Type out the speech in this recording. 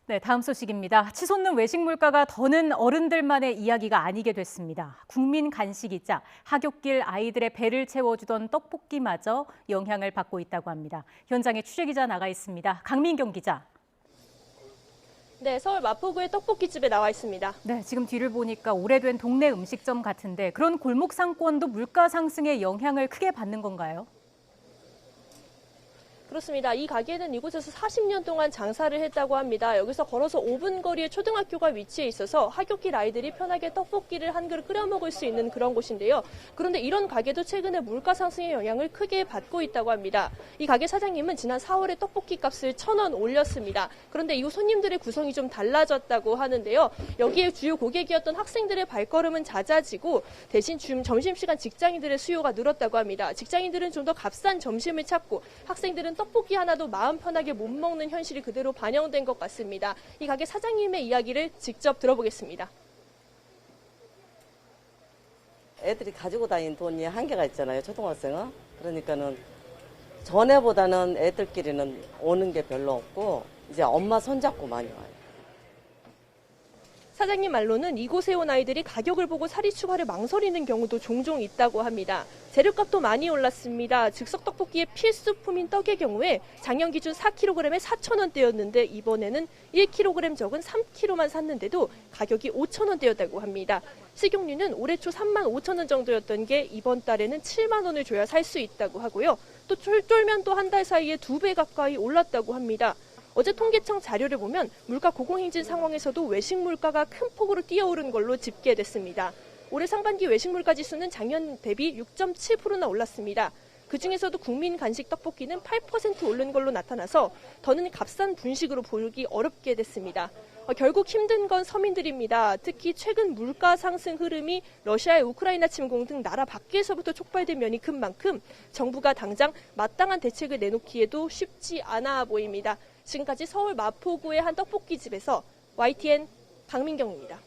네, 다음 소식입니다. 치솟는 외식 물가가 더는 어른들만의 이야기가 아니게 됐습니다. 국민 간식이자 하굣길 아이들의 배를 채워주던 떡볶이마저 영향을 받고 있다고 합니다. 현장에 취재기자 나가 있습니다. 강민경 기자. 네, 서울 마포구의 떡볶이집에 나와 있습니다. 네, 지금 뒤를 보니까 오래된 동네 음식점 같은데 그런 골목 상권도 물가 상승의 영향을 크게 받는 건가요? 그렇습니다. 이 가게는 이곳에서 40년 동안 장사를 했다고 합니다. 여기서 걸어서 5분 거리에 초등학교가 위치해 있어서 하굣길 아이들이 편하게 떡볶이를 한 그릇 끓여 먹을 수 있는 그런 곳인데요. 그런데 이런 가게도 최근에 물가 상승의 영향을 크게 받고 있다고 합니다. 이 가게 사장님은 지난 4월에 떡볶이 값을 1,000원 올렸습니다. 그런데 이후 손님들의 구성이 좀 달라졌다고 하는데요. 여기에 주요 고객이었던 학생들의 발걸음은 잦아지고 대신 점심시간 직장인들의 수요가 늘었다고 합니다. 직장인들은 좀 더 값싼 점심을 찾고 학생들은 떡볶이 하나도 마음 편하게 못 먹는 현실이 그대로 반영된 것 같습니다. 이 가게 사장님의 이야기를 직접 들어보겠습니다. 애들이 가지고 다니는 돈이 한계가 있잖아요, 초등학생은. 그러니까는 전에보다는 애들끼리는 오는 게 별로 없고 이제 엄마 손잡고 많이 와요. 사장님 말로는 이곳에 온 아이들이 가격을 보고 사리 추가를 망설이는 경우도 종종 있다고 합니다. 재료값도 많이 올랐습니다. 즉석 떡볶이의 필수품인 떡의 경우에 작년 기준 4kg에 4,000원대였는데 이번에는 1kg 적은 3kg만 샀는데도 가격이 5,000원대였다고 합니다. 식용유는 올해 초 35,000원 정도였던 게 이번 달에는 7만 원을 줘야 살 수 있다고 하고요. 또 쫄면도 한 달 사이에 2배 가까이 올랐다고 합니다. 어제 통계청 자료를 보면 물가 고공행진 상황에서도 외식 물가가 큰 폭으로 뛰어오른 걸로 집계됐습니다. 올해 상반기 외식 물가 지수는 작년 대비 6.7%나 올랐습니다. 그중에서도 국민 간식 떡볶이는 8% 오른 걸로 나타나서 더는 값싼 분식으로 보기 어렵게 됐습니다. 결국 힘든 건 서민들입니다. 특히 최근 물가 상승 흐름이 러시아의 우크라이나 침공 등 나라 밖에서부터 촉발된 면이 큰 만큼 정부가 당장 마땅한 대책을 내놓기에도 쉽지 않아 보입니다. 지금까지 서울 마포구의 한 떡볶이집에서 YTN 강민경입니다.